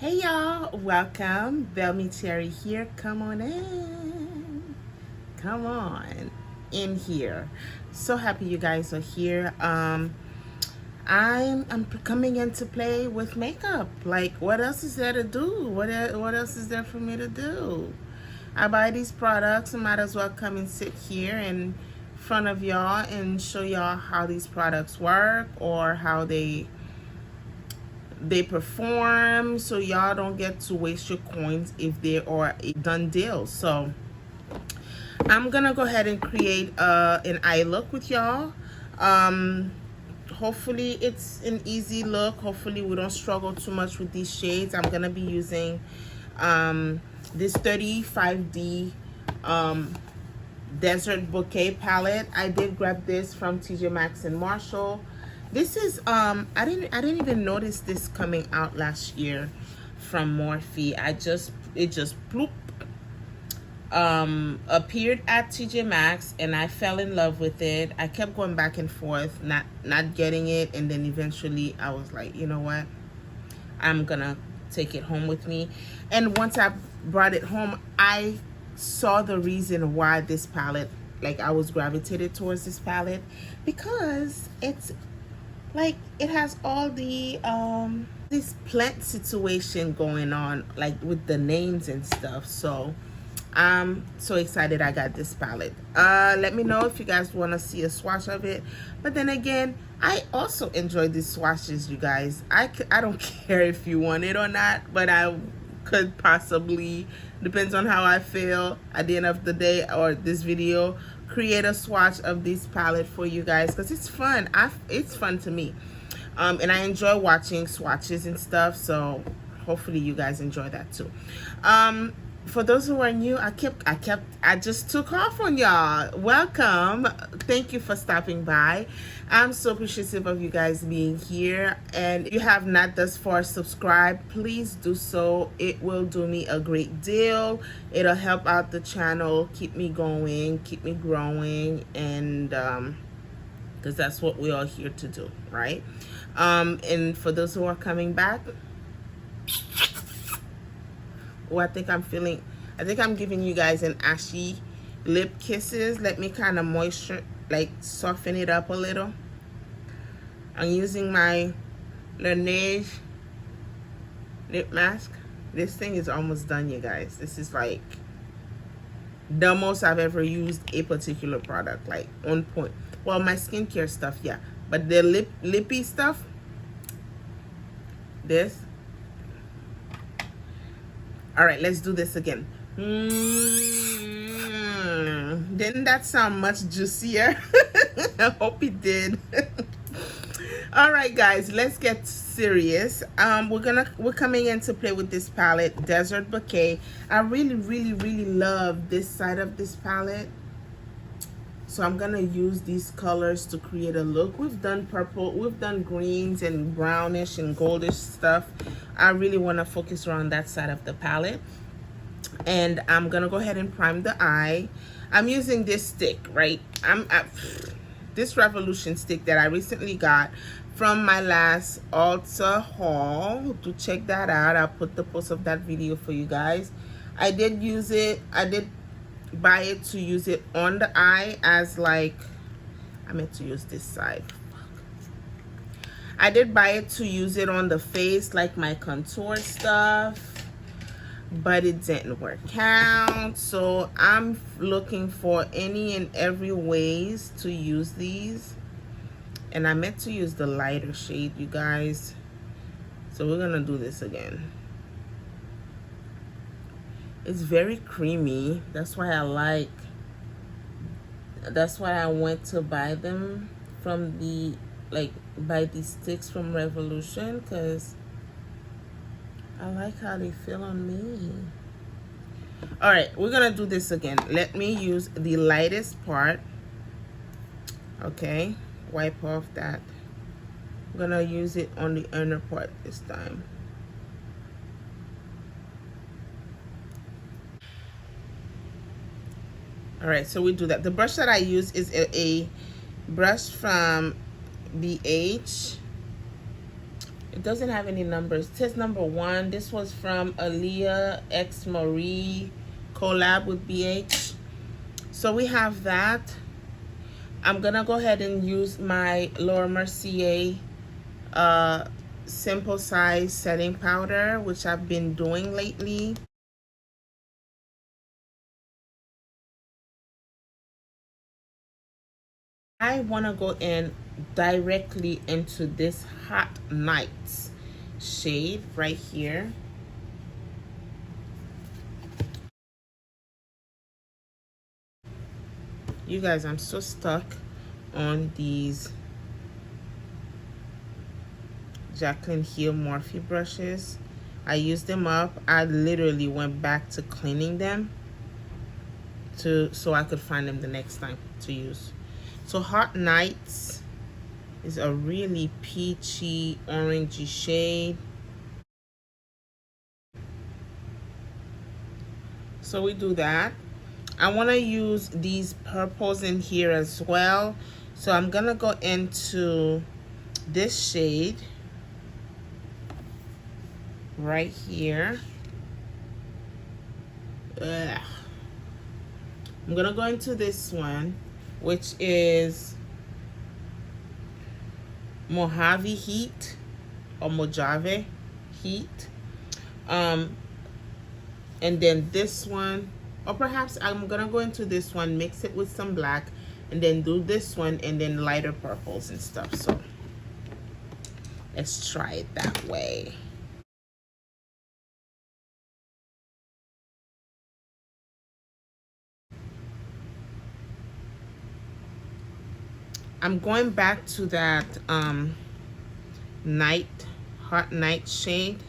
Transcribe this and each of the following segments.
Hey y'all, welcome. Velmy Terry here. Come on in. Come on in here. So happy you guys are here. I'm coming in to play with makeup. Like, what else is there to do? What else is there for me to do? I buy these products. I might as well come and sit here in front of y'all and show y'all how these products work or how they perform, so y'all don't get to waste your coins if they are a done deal. So I'm gonna go ahead and create an eye look with y'all. Hopefully it's an easy look. Hopefully we don't struggle too much with these shades. I'm gonna be using this 35D Desert Bouquet palette. I did grab this from TJ Maxx and Marshall. This is I didn't even notice this coming out last year from Morphe. It just bloop appeared at TJ Maxx and I fell in love with it. I kept going back and forth, not getting it, and then eventually I was like, you know what? I'm gonna take it home with me. And once I brought it home, I saw the reason why this palette, like I was gravitated towards this palette, because it's like it has all the this plant situation going on, like with the names and stuff. So I'm so excited I got this palette. Let me know if you guys want to see a swatch of it. But then again, I also enjoy these swatches, you guys. I don't care if you want it or not, but I could possibly, depends on how I feel at the end of the day or this video, create a swatch of this palette for you guys, because it's fun. It's fun to me, and I enjoy watching swatches and stuff. So hopefully you guys enjoy that too. For those who are new, I just took off on y'all. Welcome. Thank you for stopping by. I'm so appreciative of you guys being here. And if you have not thus far subscribed, please do so. It will do me a great deal. It'll help out the channel, keep me going, keep me growing, and because that's what we're all here to do, right? And for those who are coming back, I think I'm giving you guys an ashy lip kisses. Let me kind of soften it up a little. I'm using my Laneige lip mask. This thing is almost done, you guys. This is like the most I've ever used a particular product, like on point. Well, my skincare stuff, yeah, but the lippy stuff, this. All right, let's do this again. Didn't that sound much juicier? I hope it did. All right, guys, let's get serious. We're coming in to play with this palette, Desert Bouquet. I really love this side of this palette. So I'm gonna use these colors to create a look. We've done purple, we've done greens and brownish and goldish stuff. I really want to focus around that side of the palette. And I'm gonna go ahead and prime the eye. I'm using this stick, right? This Revolution stick that I recently got from my last Ulta haul. To check that out, I'll put the post of that video for you guys. I did use it. I did buy it to use it on the eye as like, I meant to use this side. I did buy it to use it on the face like my contour stuff, but it didn't work out. So I'm looking for any and every ways to use these, and I meant to use the lighter shade, you guys. So we're gonna do this again. It's very creamy. That's why I went to buy them from the, buy these sticks from Revolution, because I like how they feel on me. All right, we're gonna do this again. Let me use the lightest part. Okay, wipe off that. I'm gonna use it on the inner part this time. All right, so we do that. The brush that I use is a brush from BH. It doesn't have any numbers. It says number 1. This was from Aaliyah X Marie collab with BH. So we have that. I'm gonna go ahead and use my Laura Mercier simple size setting powder, which I've been doing lately. I want to go in directly into this Hot Nights shade right here. You guys, I'm so stuck on these Jaclyn Hill Morphe brushes. I used them up. I literally went back to cleaning them so I could find them the next time to use. So Hot Nights is a really peachy, orangey shade. So we do that. I want to use these purples in here as well. So I'm going to go into this shade right here. Ugh. I'm going to go into this one, which is Mojave Heat or Mojave Heat. And then this one, or perhaps I'm gonna go into this one, mix it with some black, and then do this one, and then lighter purples and stuff. So let's try it that way. I'm going back to that hot night shade,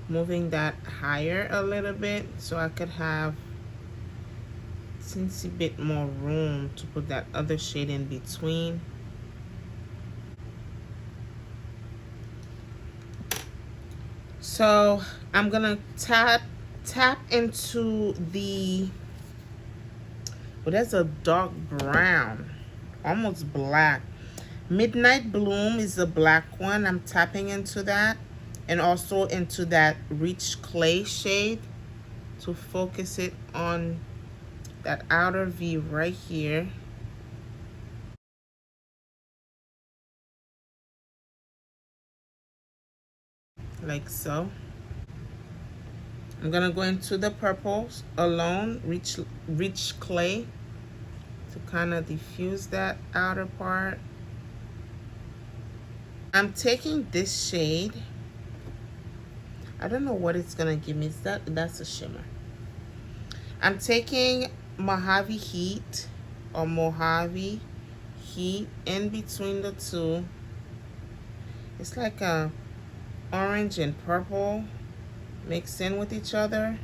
moving that higher a little bit so I could have a bit more room to put that other shade in between. So I'm gonna tap into the, well, that's a dark brown, almost black. Midnight Bloom is the black one. I'm tapping into that, and also into that Rich Clay shade to focus it on that outer V right here. Like so. I'm gonna go into the purples alone, Rich Clay, to kind of diffuse that outer part. I'm taking this shade. I don't know what it's gonna give me. That's a shimmer. I'm taking Mojave Heat or Mojave Heat in between the two. It's like a orange and purple mixed in with each other.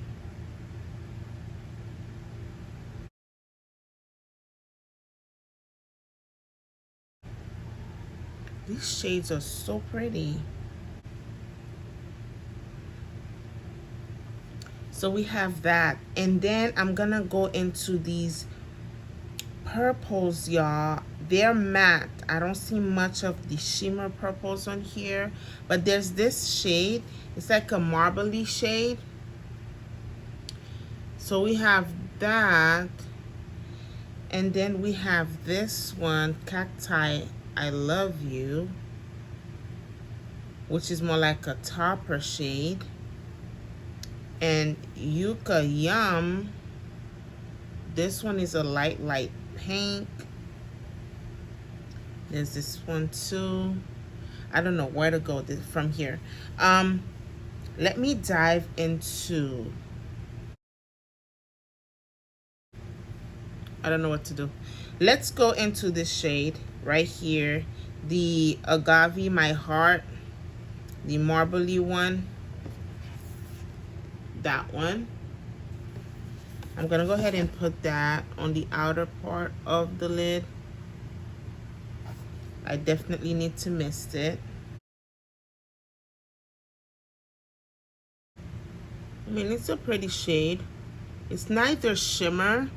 These shades are so pretty. So we have that, and then I'm gonna go into these purples, y'all. They're matte. I don't see much of the shimmer purples on here, but there's this shade. It's like a marbly shade. So we have that, and then we have this one, Cacti I Love You, which is more like a topper shade. And Yucca Yum, this one is a light pink. There's this one too. I don't know where to go from here. Let me dive into, I don't know what to do. Let's go into this shade right here, the Agave My Heart, the marbly one. That one. I'm gonna go ahead and put that on the outer part of the lid. I definitely need to mist it. I mean, it's a pretty shade. It's neither shimmer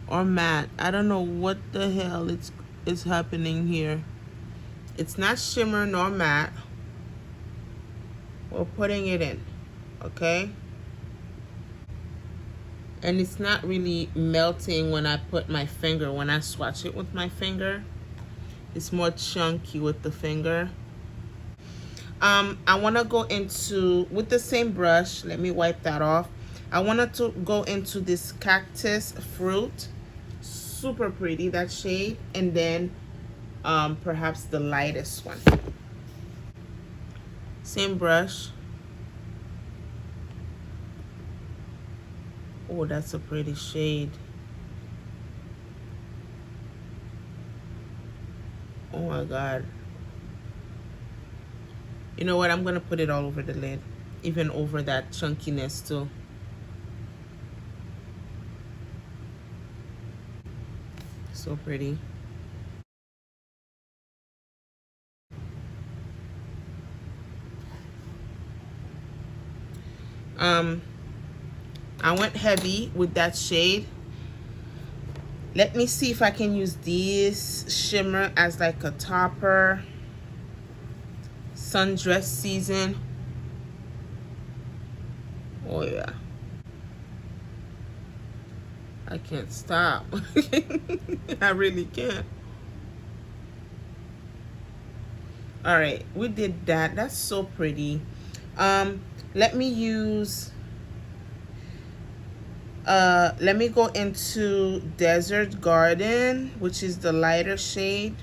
or matte. I don't know what the hell is happening here. It's not shimmer nor matte. We're putting it in, okay? And it's not really melting when I put my finger, when I swatch it with my finger. It's more chunky with the finger. I want to go into, with the same brush, let me wipe that off. I wanted to go into this cactus fruit. Super pretty, that shade. And then perhaps the lightest one. Same brush. Oh, that's a pretty shade. Oh my God. You know what? I'm going to put it all over the lid. Even over that chunkiness too. So pretty. I went heavy with that shade. Let me see if I can use this shimmer as like a topper. Sundress season. Oh yeah. I can't stop. I really can't. All right, we did that. That's so pretty. Let me use let me go into Desert Garden, which is the lighter shade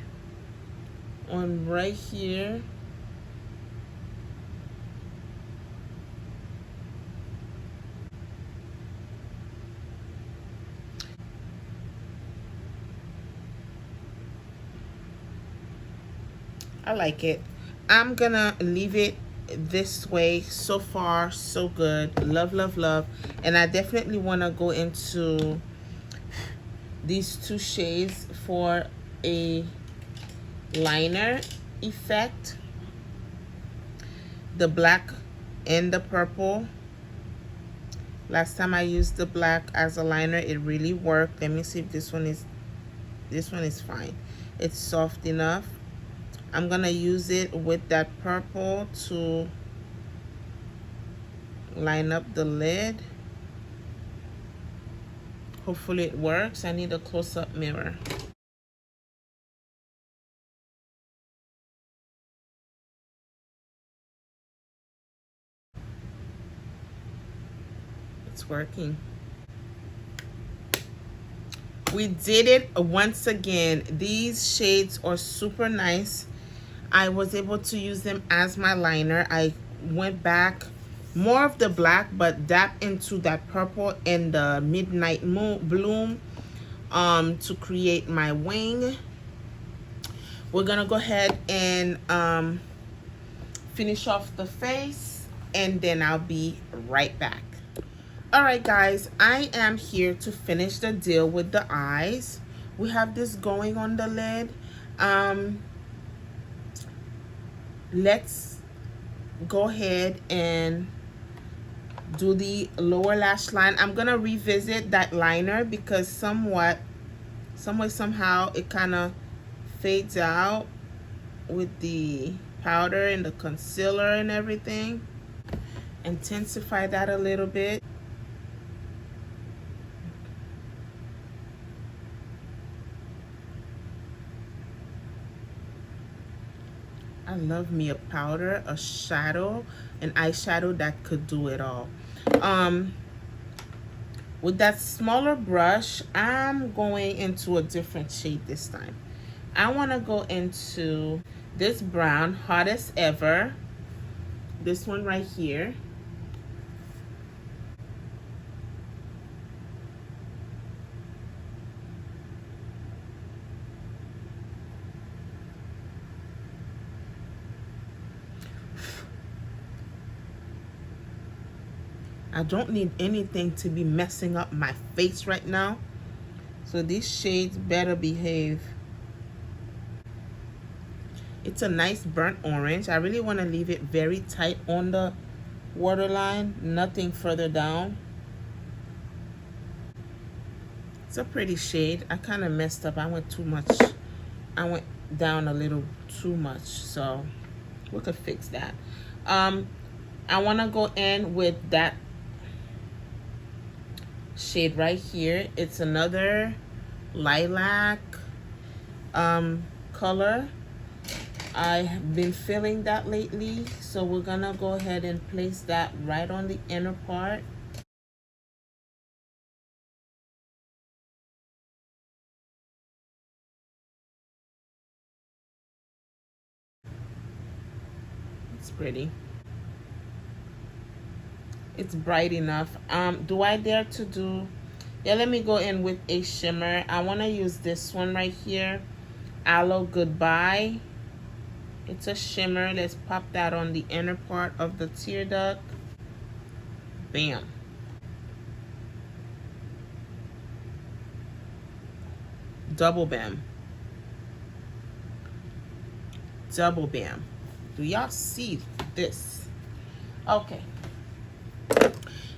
on right here. I like it. I'm gonna leave it this way. So far so good. Love, love, love. And I definitely want to go into these two shades for a liner effect. The black and the purple. Last time I used the black as a liner, it really worked. Let me see if this one is fine. It's soft enough. I'm gonna use it with that purple to line up the lid. Hopefully it works. I need a close-up mirror. It's working. We did it once again. These shades are super nice. I was able to use them as my liner. I went back more of the black, but dab into that purple and the midnight bloom to create my wing. We're gonna go ahead and finish off the face, and then I'll be right back. All right, guys, I am here to finish the deal with the eyes. We have this going on the lid. Let's go ahead and do the lower lash line. I'm gonna revisit that liner because somehow it kind of fades out with the powder and the concealer and everything. Intensify that a little bit. I love me a powder, a shadow, an eyeshadow that could do it all. With that smaller brush, I'm going into a different shade this time. I want to go into this brown, Hottest Ever. This one right here. I don't need anything to be messing up my face right now. So these shades better behave. It's a nice burnt orange. I really want to leave it very tight on the waterline, nothing further down. It's a pretty shade. I kind of messed up. I went too much. I went down a little too much, so we could fix that. I want to go in with that shade right here. It's another lilac color. I have been feeling that lately, so we're gonna go ahead and place that right on the inner part. It's pretty. It's bright enough. Do I dare to do, yeah, let me go in with a shimmer. I want to use this one right here, Aloe Goodbye. It's a shimmer. Let's pop that on the inner part of the tear duct. Bam. Double bam. Double bam. Do y'all see this? Okay.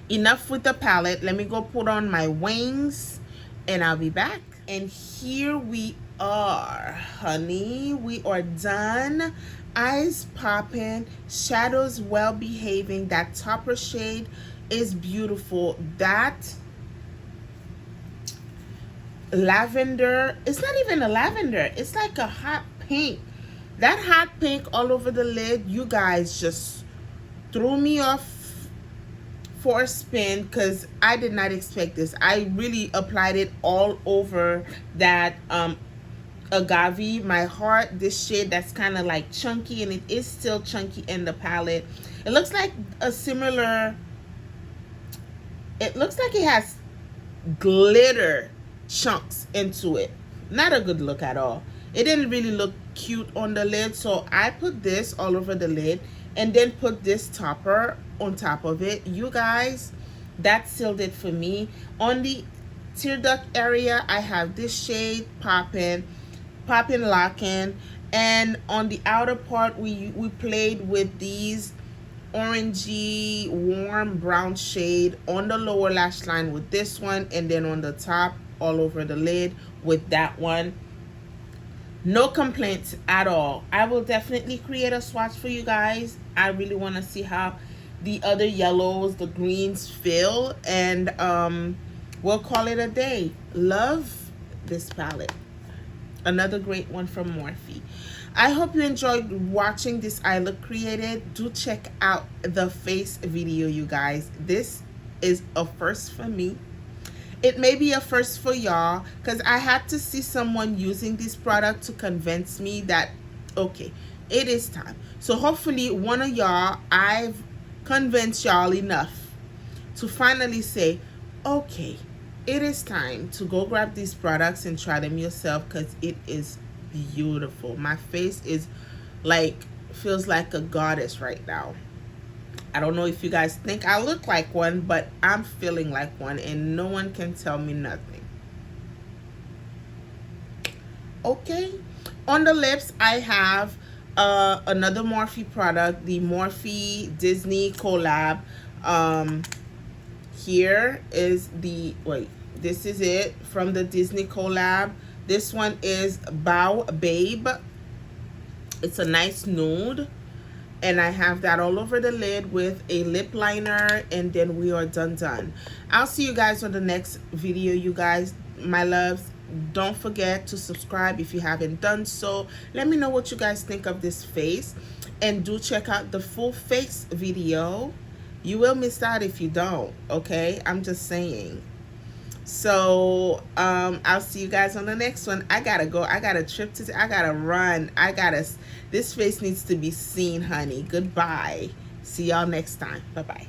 Enough with the palette. Let me go put on my wings and I'll be back. And here we are, honey. We are done. Eyes popping, shadows well behaving. That topper shade is beautiful. That lavender, it's not even a lavender, it's like a hot pink. That hot pink all over the lid, you guys just threw me off for a spin because I did not expect this. I really applied it all over that agave, my heart, this shade that's kind of like chunky, and it is still chunky in the palette. It looks like a similar, it looks like it has glitter chunks into it. Not a good look at all. It didn't really look cute on the lid, so I put this all over the lid and then put this topper on top of it. You guys, that sealed it for me. On the tear duct area, I have this shade popping locking, and on the outer part we played with these orangey warm brown shade on the lower lash line with this one, and then on the top all over the lid with that one. No complaints at all. I will definitely create a swatch for you guys. I really want to see how the other yellows, the greens feel, and we'll call it a day. Love this palette. Another great one from Morphe. I hope you enjoyed watching this eye look created. Do check out the face video, you guys. This is a first for me. It may be a first for y'all because I had to see someone using this product to convince me that, okay, it is time. So hopefully one of y'all, I've convinced y'all enough to finally say, okay, it is time to go grab these products and try them yourself because it is beautiful. My face is like, feels like a goddess right now. I don't know if you guys think I look like one, but I'm feeling like one, and no one can tell me nothing. Okay, on the lips I have another Morphe product, the Morphe Disney collab. Here is the, wait, this is it from the Disney collab. This one is Bow Babe. It's a nice nude, and I have that all over the lid with a lip liner, and then we are done. I'll see you guys on the next video, you guys, my loves. Don't forget to subscribe if you haven't done so. Let me know what you guys think of this face, and do check out the full face video. You will miss out if you don't, okay? I'm just saying. So I'll see you guys on the next one. I gotta go. I got a trip to, I gotta run. This face needs to be seen, honey. Goodbye. See y'all next time. Bye-bye.